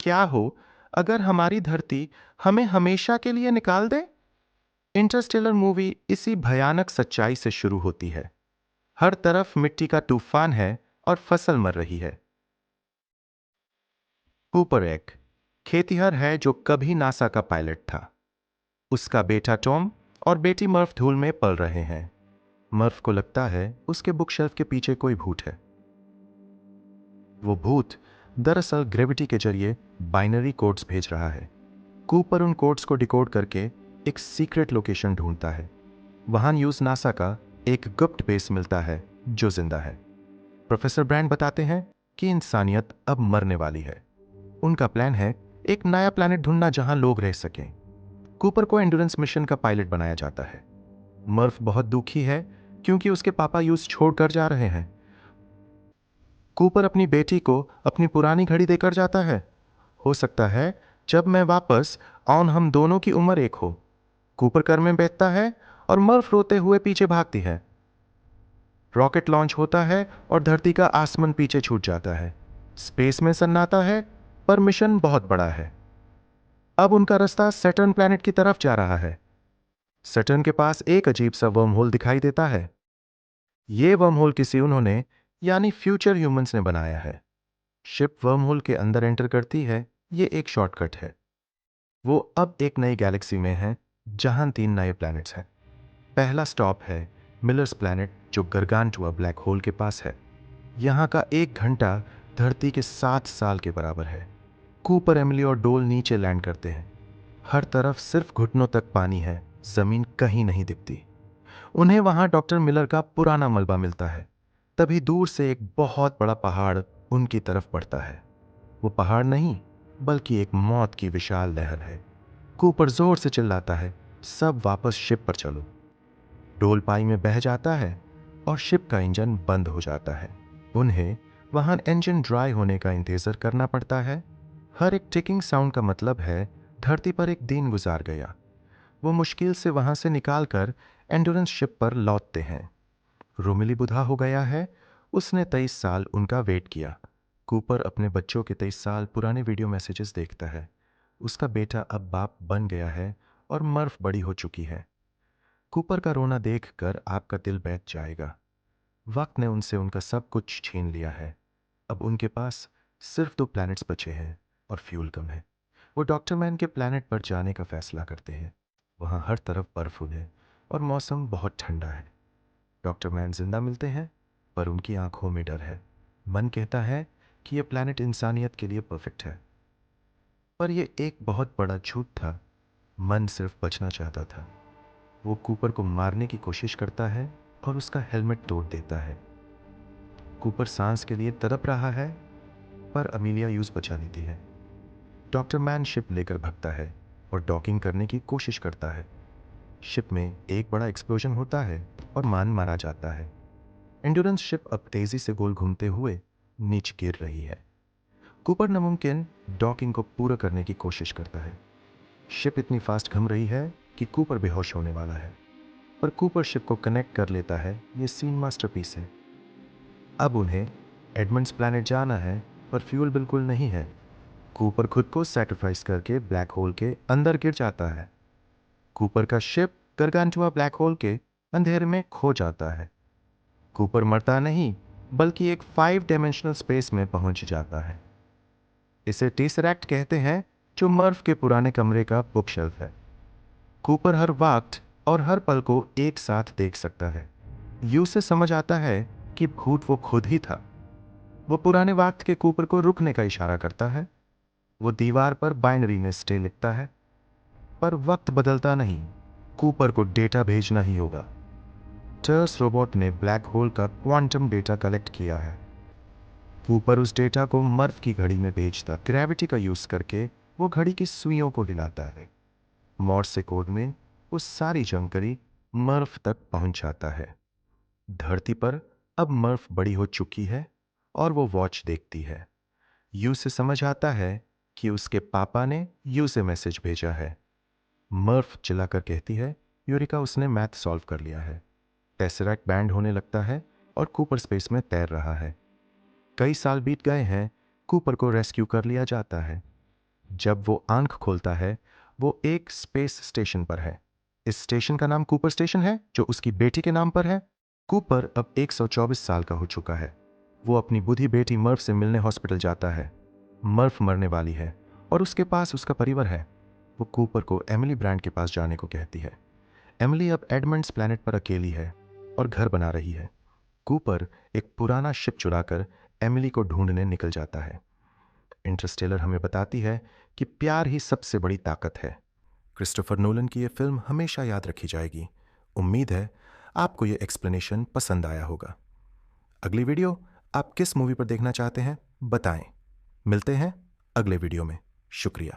क्या हो अगर हमारी धरती हमें हमेशा के लिए निकाल दे? इंटरस्टेलर मूवी इसी भयानक सच्चाई से शुरू होती है। हर तरफ मिट्टी का तूफान है और फसल मर रही है। कूपर एक खेतिहर है जो कभी नासा का पायलट था। उसका बेटा टॉम और बेटी मर्फ धूल में पल रहे हैं। मर्फ को लगता है उसके बुक शेल्फ के पीछे कोई भूत है। वो भूत दरअसल ग्रेविटी के जरिए बाइनरी कोड्स भेज रहा है। कूपर उन कोड्स को डिकोड करके एक सीक्रेट लोकेशन ढूंढता है। वहां न्यूज नासा का एक गुप्त बेस मिलता है जो जिंदा है। प्रोफेसर ब्रैंड बताते हैं कि इंसानियत अब मरने वाली है। उनका प्लान है एक नया प्लैनेट ढूंढना जहां लोग रह सकें। कूपर को एंडुरेंस मिशन का पायलट बनाया जाता है। मर्फ बहुत दुखी है क्योंकि उसके पापा यूज छोड़कर जा रहे हैं। कूपर अपनी बेटी को अपनी पुरानी घड़ी देकर जाता है। हो सकता है जब मैं वापस आऊं हम दोनों की उम्र एक हो। कूपर कर में बैठता है और मर्फ रोते हुए पीछे भागती है। रॉकेट लॉन्च होता है और धरती का आसमान पीछे छूट जाता है। स्पेस में सन्नाटा है पर मिशन बहुत बड़ा है। अब उनका रास्ता सैटर्न प्लैनेट की तरफ जा रहा है। सैटर्न के पास एक अजीब सा वर्म होल दिखाई देता है। ये वर्म होल किसी उन्होंने यानी फ्यूचर ह्यूमंस ने बनाया है। शिप वर्म होल के अंदर एंटर करती है। ये एक शॉर्टकट है। वो अब एक नई गैलेक्सी में है जहां 3 नए प्लैनेट्स हैं। पहला स्टॉप है मिलर्स प्लैनेट जो गरगांटुआ ब्लैक होल के पास है। यहाँ का 1 घंटा धरती के 7 साल के बराबर है। कूपर, एमिली और डोल नीचे लैंड करते हैं। हर तरफ सिर्फ घुटनों तक पानी है, जमीन कहीं नहीं दिखती। उन्हें वहां डॉक्टर मिलर का पुराना मलबा मिलता है। तभी दूर से एक बहुत बड़ा पहाड़ उनकी तरफ बढ़ता है। वो पहाड़ नहीं बल्कि एक मौत की विशाल लहर है। कूपर जोर से चिल्लाता है, सब वापस शिप पर चलो। डोल पाई में बह जाता है और शिप का इंजन बंद हो जाता है। उन्हें वहां इंजन ड्राई होने का इंतजार करना पड़ता है। हर एक टिकिंग साउंड का मतलब है धरती पर एक दिन गुजार गया। वो मुश्किल से वहां से निकालकर एंडोरेंस शिप पर लौटते हैं। रोमिली बुढ़ा हो गया है। उसने 23 साल उनका वेट किया। कूपर अपने बच्चों के 23 साल पुराने वीडियो मैसेजेस देखता है। उसका बेटा अब बाप बन गया है और मर्फ बड़ी हो चुकी है। कूपर का रोना देखकर आपका दिल बैठ जाएगा। वक्त ने उनसे उनका सब कुछ छीन लिया है। अब उनके पास सिर्फ 2 प्लैनेट्स बचे हैं और फ्यूल कम है। वो डॉक्टर मैन के प्लैनेट पर जाने का फैसला करते हैं। वहाँ हर तरफ बर्फ है और मौसम बहुत ठंडा है। डॉक्टर मैन जिंदा मिलते हैं पर उनकी आंखों में डर है। मन कहता है कि यह प्लैनेट इंसानियत के लिए परफेक्ट है, पर यह एक बहुत बड़ा झूठ था। मन सिर्फ बचना चाहता था। वो कूपर को मारने की कोशिश करता है और उसका हेलमेट तोड़ देता है। कूपर सांस के लिए तड़प रहा है पर अमीलिया यूज बचा लेती है। डॉक्टर मैन शिप लेकर भागता है और डॉकिंग करने की कोशिश करता है। शिप में एक बड़ा एक्सप्लोजन होता है और मान मारा जाता है। एंडुरेंस शिप अब तेजी से गोल घूमते हुए नीचे गिर रही है। कूपर नामुमकिन डॉकिंग को पूरा करने की कोशिश करता है। शिप इतनी फास्ट घूम रही है कि कूपर बेहोश होने वाला है, पर कूपर शिप को कनेक्ट कर लेता है। ये सीन मास्टरपीस है। अब उन्हें एडमंड्स प्लैनेट जाना है पर फ्यूल बिल्कुल नहीं है। कूपर खुद को सैक्रिफाइस करके ब्लैक होल के अंदर गिर जाता है। कूपर का शिप गरगांटुआ ब्लैक होल के अंधेरे में खो जाता है। कूपर मरता नहीं बल्कि एक 5 डायमेंशनल स्पेस में पहुंच जाता है। इसे टेसरैक्ट कहते हैं, जो मर्फ के पुराने कमरे का बुक शेल्फ है। कूपर हर वक्त और हर पल को एक साथ देख सकता है। यू से समझ आता है कि भूत वो खुद ही था। वो पुराने वक्त के कूपर को रुकने का इशारा करता है। वो दीवार पर बाइनरी में स्टे लिखता है, पर वक्त बदलता नहीं। कूपर को डेटा भेजना ही होगा। टर्स रोबोट ने ब्लैक होल का क्वांटम डेटा कलेक्ट किया है। कूपर उस डेटा को मर्फ की घड़ी में भेजता। ग्रेविटी का यूज करके वो घड़ी की सुइयों को हिलाता है। मॉर्से कोड में वो सारी जानकारी मर्फ तक पहुंच जाता है। धरती पर अब मर्फ बड़ी हो चुकी है और वो वॉच देखती है। यू से समझ आता है कि उसके पापा ने यू से मैसेज भेजा है। मर्फ चिल्लाकर कहती है, यूरिका उसने मैथ सॉल्व कर लिया है। टेसरैक्ट बैंड होने लगता है और कूपर स्पेस में तैर रहा है। कई साल बीत गए हैं। कूपर को रेस्क्यू कर लिया जाता है। जब वो आंख खोलता है, वो एक स्पेस स्टेशन पर है। इस स्टेशन का नाम कूपर स्टेशन है, जो उसकी बेटी के नाम पर है। कूपर अब 124 साल का हो चुका है। वो अपनी बूढ़ी बेटी मर्फ से मिलने हॉस्पिटल जाता है। मर्फ मरने वाली है और उसके पास उसका परिवार है। वो कूपर को एमिली ब्रांड के पास जाने को कहती है। एमिली अब एडमंड्स प्लैनेट पर अकेली है और घर बना रही है। कूपर एक पुराना शिप चुराकर एमिली को ढूंढने निकल जाता है। इंटरस्टेलर हमें बताती है कि प्यार ही सबसे बड़ी ताकत है। क्रिस्टोफर नोलन की यह फिल्म हमेशा याद रखी जाएगी। उम्मीद है आपको यह एक्सप्लेनेशन पसंद आया होगा। अगली वीडियो आप किस मूवी पर देखना चाहते हैं बताएं। मिलते हैं अगले वीडियो में। शुक्रिया।